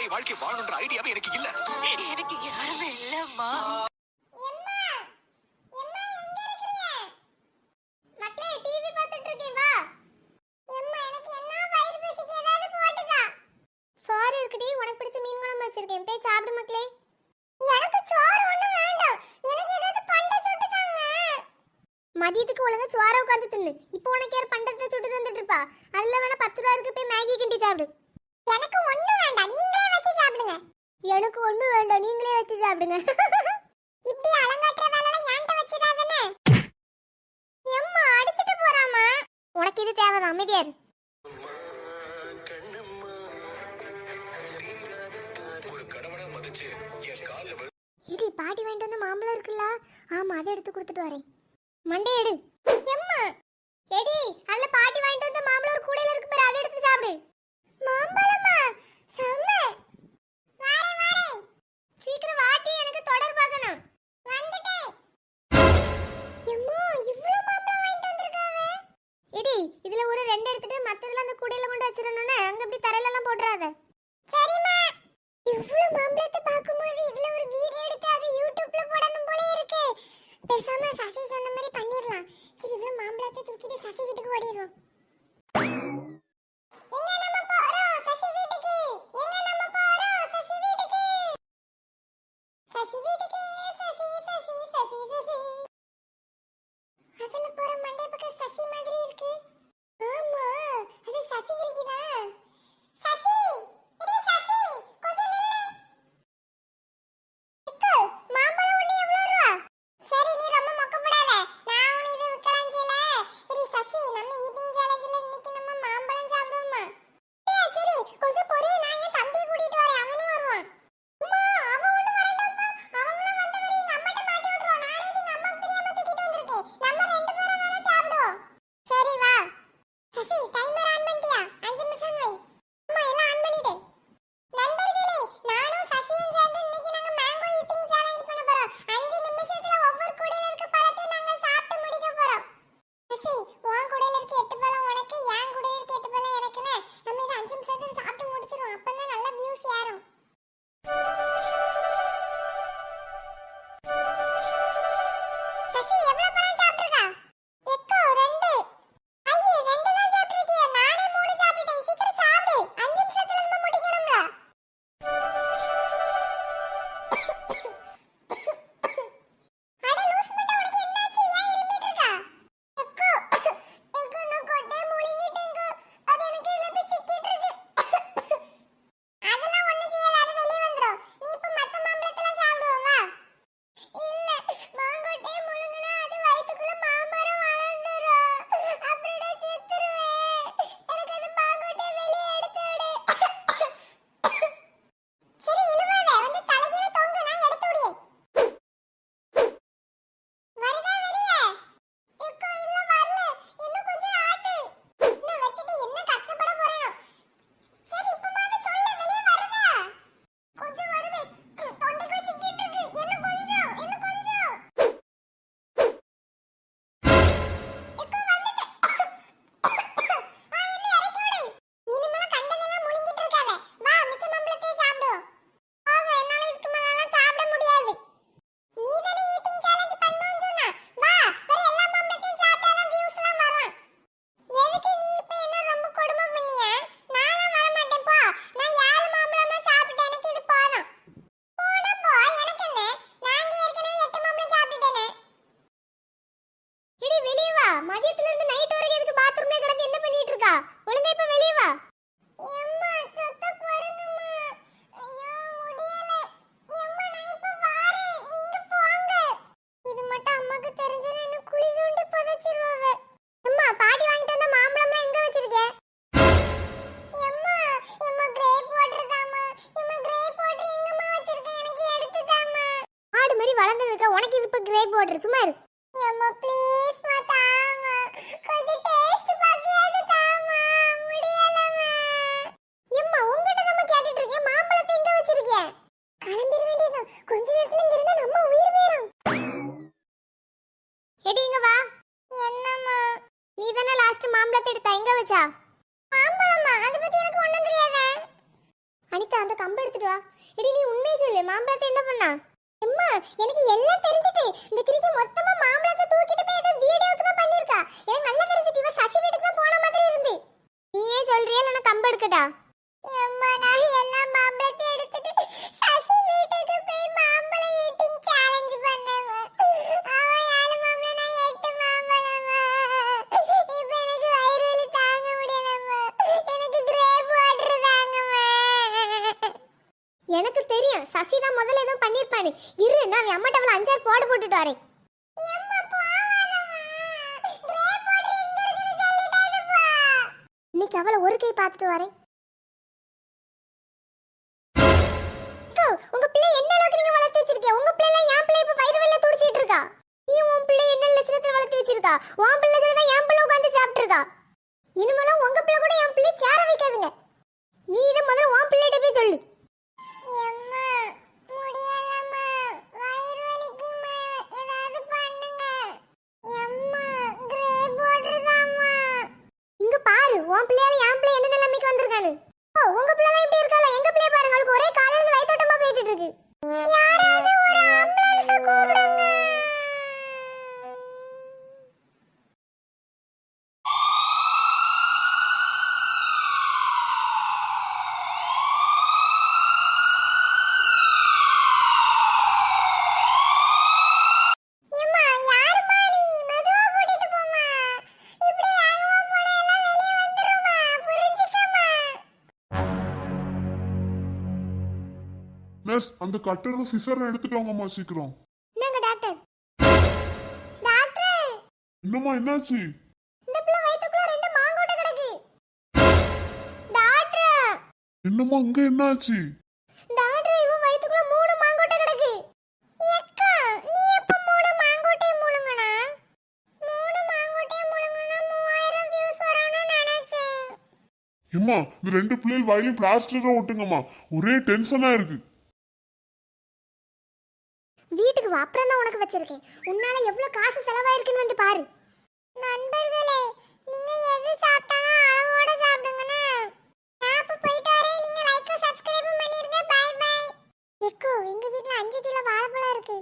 மாதிரி வாழ்க்கை வாழணுன்ற ஐடியாவே எனக்கு இல்ல. எனக்கு யாருமே இல்லம்மா. மதியத்துக்கு ஒழுங்கா சோற உட்காந்து தின்னு. இப்போ உனக்கு யார் பண்டத்தை சுட்டு தந்துட்டு இருப்பா? அதுல வேணா 10 ரூபா இருக்கு, போய் மேகி கிண்டி சாப்பிடு. எனக்கு ஒண்ணும் வேண்டாம், நீங்களே வச்சு சாப்பிடுங்க. எனக்கு ஒண்ணும் வேண்டாம், நீங்களே வச்சு சாப்பிடுங்க. இப்படி அலங்காட்டுற வேலைலாம் ஏன்ட்ட வச்சிராதனே. எம்மா அடிச்சிட்டு போறாமா. உனக்கு இது தேவைதான், அமைதியா இரு. இடி பாட்டி வாங்கிட்டு வந்து மாம்பழம் இருக்குல்ல, ஆமா அதை எடுத்து கொடுத்துட்டு வரேன். மண்டே எடு. எம்மா எடி, அதுல பாட்டி வாங்கிட்டு வந்து மாம்பழம் ஒரு கூடையில இருக்கு பாரு, அதை எடுத்து சாப்பிடு. மாம்பழமா? செம்ம. வாரேன் வாரேன். சீக்கிரம் வாட்டி, எனக்கு தொடர் பார்க்கணும். வந்துட்டேன். எம்மா இவ்ளோ மாம்பழம் வாங்கிட்டு வந்திருக்காங்க. எடி, இதுல ஒரு 2 எடுத்துட்டு மத்ததெல்லாம் அந்த கூடையில கொண்டு வச்சிரணும்னே, அங்க இப்படி தரையில எல்லாம் போட்றாத. சரிம்மா. இவ்ளோ மாம்பழத்தை பாக்கும்போது இதுல ஒரு வீடியோ எடுத்து அதை யூடியூப்ல போடணும் போல இருக்கு. பேசாம சசி சொன்ன மாதிரி பண்ணிரலாம். சரி, இவ்ளோ மாம்பழத்தை தூக்கிட்டு சசி வீட்டுக்கு ஓடிடுறோம். எங்க நம்ம போறோம்? சசி வீட்டுக்கு. எங்க நம்ம போறோம்? சசி வீட்டுக்கு. சசி வீட்டுக்கு. சசி சசி சசி சசி. அதுல போற மண்டை பக்கம் சசி மாதிரி இருக்கு. ஆமா, அது சசி இருக்குதா? சசி, இது சசி. கொஞ்சம் நில்லு. இக்கு, மாம்பழம் ஒண்ணு எவ்வளவு ரூபா? சரி, நீ ரொம்ப மொக்கப்படாத. நான் உன்னை இது விக்கலாம் செய்யல. சரி சசி, நம்ம ஈட்டிங் சேலஞ்சில இன்னைக்கு நம்ம மாம்பழம் சாப்பிடுவோமா? சரி, கொஞ்சம் பொறு, நான் என் தம்பியை கூட்டிட்டு வரேன், அவனும் வருவான். அம்மா, அவன் ஒண்ணு வரண்டாம்ப்பா. அவங்களும் வந்து வரை நம்மட்ட மாட்டி விட்டுருவோம். நானே இது நமக்கு தெரியாம தூக்கிட்டு வந்திருக்கேன். நம்ம 2 பேரும் வேணா சாப்பிடுவோம். சரி வா. சசி, டைமர் ஆன் பண்ணிட்டியா? 5 நிமிஷம் வை. அம்மா, எல்லாம் ஆன் பண்ணிடு. நண்பர்களே, நானும் சசியும் சேர்ந்து இன்னைக்கு நாங்க மேங்கோ ஈட்டிங் சேலஞ்ச் பண்ண போறோம். 5 நிமிஷத்துல ஒவ்வொரு கூடையில இருக்க பழத்தை நாங்க சாப்பிட்டு முடிக்க போறோம். சசி, உன் கூடையில இருக்க 8 பழம் உனக்கு, என் கூடையில இருக்க 8 பழம் எனக்குன்னு நம்ம இத 5 நிமிஷத்துல சாப்பிட்டு முடிச்சிரோம். அப்பதான் நல்ல வியூஸ் ஏறும். சசி, எவ்வளவு பழம் சாப்பிட்டிருக்கா? எக்கோ 2. ஐயே, 2 தான் சாப்பிட்டிருக்கியா? நானே 3 சாப்பிட்டேன். சீக்கிரம் சாப்பிடு, 5 நிமிஷத்துல நம்ம முடிக்கணும்ல. அட லூஸ் மண்டை, உனக்கு என்னாச்சு? ஏன் இருமிட்டு இருக்கா? எக்கோ எக்கோ, நான் கொட்டை முழுங்கிட்டேங்க. அது எனக்கு இதுல போய் சிக்கிட்டு இருக்கு. அதெல்லாம் ஒண்ணும் செய்யாத, அது வெளிய வந்துரும். நீ இப்ப மத்த மாம்பழத்தெல்லாம் சாப்பிடுவோம் வா. இல்ல, மாங்கொட்டையை முழுங்கினா அது வயித்துக்குள்ள மாமரம் வளர்ந்துரும். அப்புறம் நான் செத்துருவேன். எனக்கு அந்த மாங்கொட்டையை வெளியே எடுத்து விடு. சரி, இழுவாத, வந்து தலைகீழ தொங்கு, நான் எடுத்து விடுறேன். வருதா வெளியே? எக்கோ, இல்ல வரல. இன்னும் கொஞ்சம் ஆட்டு. இன்னும் வச்சிட்டு என்ன கஷ்டப்பட போறேனோ. சரி, இப்ப மாதிரி சொல்ல, வெளியே வருதா? கொஞ்சம் வருது. தொண்டைக்குள்ள சிக்கிட்டு இருக்கு. இன்னும் கொஞ்சம், இன்னும் கொஞ்சம். எக்கோ, வந்துட்டேன். என்ன இறக்கி விடு. இனிமேல் கண்டதெல்லாம் முழுங்கிட்டு இருக்காத. வா, மிச்ச மாம்பழத்தையே சாப்பிடுவோம். போங்க, என்னால இதுக்கு மேலலாம் சாப்பிட முடியாது. நீ தானே ஈட்டிங் சேலஞ்ச் பண்ணணும்னு சொன்னா. வா, வேற எல்லா மாம்பழத்தையும் சாப்பிட்டாதான் வியூஸ் எல்லாம் வரும். எதுக்கு நீ இப்ப என்ன ரொம்ப கொடுமை பண்ணியா? நான்லாம் வர மாட்டேன் போ. நான் 7 மாம்பழம்னா சாப்பிட்டேன், எனக்கு இது போதும். போனா போ, எனக்கு என்ன? நாங்க ஏற்கனவே 8 மாம்பழம் சாப்பிட்டுட்டேனே. இடி, வெளிய வா. மதியத்துல இருந்து நைட் வரைக்கும் எதுக்கு பாத்ரூம்ல கிடந்து என்ன பண்ணிட்டு இருக்கா? ஒழுங்கா இப்ப வெளிய வா. எம்மா, சொத்த போறணுமா? ஐயோ, முடியல. எம்மா, நான் இப்ப வாரேன், நீங்க போங்க. இது மட்டும் அம்மாக்கு தெரிஞ்சனா என்ன குழி தோண்டி புதைச்சிருவாங்க. அம்மா, பாட்டி வாங்கிட்டு வந்த மாம்பழம்லாம் எங்க வச்சிருக்க? எம்மா, எம்மா கிரேப் வாட்டர் தாமா. எம்மா கிரேப் வாட்டர் எங்கம்மா வச்சிருக்க? எனக்கு எடுத்து தாமா. ஆடு மாதிரி வளர்ந்ததுக்க உனக்கு இது இப்ப கிரேப் வாட்டர்? சும்மா இரு. எம்மா ப்ளீஸ் மா, தாமா. கொஞ்சம் டேஸ்ட் பாக்கியாது தாமா. முடியலமா. எம்மா, உன்கிட்ட நம்ம கேட்டுட்டு இருக்கேன், மாம்பழத்தை எங்க வச்சிருக்க? கிளம்பிர வேண்டியதான். கொஞ்ச நேரத்துல இங்க இருந்தா நம்ம உயிர் போயிரும். எடி, இங்க வா. என்னம்மா? நீ தானே லாஸ்ட் மாம்பழத்தை எடுத்தா, எங்க வச்சா? மாம்பழமா? அத பத்தி எனக்கு ஒண்ணும் தெரியாதே. அனிதா, அந்த கம்பு எடுத்துட்டு அஞ்சாறு போடு போட்டுட்டு வரேன். இன்னைக்கு அவளை ஒரு கை பார்த்துட்டு வரேன். உங்க பிள்ளை என்ன அளவுக்கு நீங்க வளர்த்து வச்சிருக்கீங்க? உங்க பிள்ளை என் பிள்ளை இப்ப வயிறு வெள்ள துடிச்சிட்டு இருக்கா. நீ உன் பிள்ளை என்ன லட்சணத்துல வளர்த்து வச்சிருக்கா? உன் பிள்ளை தான் என் பிள்ளை உட்கார்ந்து சாப்பிட்டு இருக்கா. இனிமேலும் உங்க பிள்ளை கூட என் பிள்ளை சேர வைக்காதுங்க. நீ இத முதல்ல உன் பிள்ளைகிட்ட போய் சொல்லு. அம்மா முடியலம்மா, வயிறு வலிக்குமா, ஏதாவது பண்ணுங்க. அம்மா கிரே போடுறதாம்மா. இங்க பாரு, உன் பிள்ளையால என் பிள்ளை என்ன நிலைமைக்கு வந்திருக்கானு. ஓ, உங்க பிள்ளை தான் இப்படி இருக்கால. எங்க பிள்ளை பாருங்க, அவளுக்கு ஒரே காலையில இருந்து வயித்தோட்டமா போயிட்டு இருக்கு. யாராவது ஒரு ஆம்புலன்ஸ் கூப்பிடுங்க. நர்ஸ், அந்த கட்டரும் சிசரை எடுத்துட்டு வாங்கம்மா சீக்கிரம். என்னங்க டாக்டர்? டாக்டர், என்னம்மா என்னாச்சு? இந்த பிள்ளை வயித்துக்குள்ள ரெண்டு மாங்கோட்டை கிடக்கு. டாக்டர், என்னம்மா இங்க என்னாச்சு? டாக்டர், இவ வயித்துக்குள்ள மூணு மாங்கோட்டை கிடக்கு. எக்கா, நீ எப்ப மூணு மாங்கோட்டை முழுங்கனா? மூணு மாங்கோட்டை முழுங்கனா 3000 வியூஸ் வரும்னு நினைச்சேன். ஏம்மா, இந்த ரெண்டு பிள்ளைகள் வாயிலையும் பிளாஸ்டரை ஒட்டுங்கம்மா. ஒரே டென்ஷனா இருக்கு. வீட்டுக்கு வா, அப்புறம் தான் உனக்கு வச்சிருக்கேன். உன்னால எவ்வளவு காசு செலவாயிருக்குன்னு வந்து பாரு. நண்பர்களே, நீங்க எது சாப்பிட்டாலும் அளவோட சாப்பிடுங்கண்ணா. நான் இப்ப போயிட்டு வரேன். நீங்க லைக் சப்ஸ்கிரைப் பண்ணிருங்க. Bye bye. எக்கோ, எங்க வீட்ல 5 கிலோ வாழைப்பழம் இருக்கு.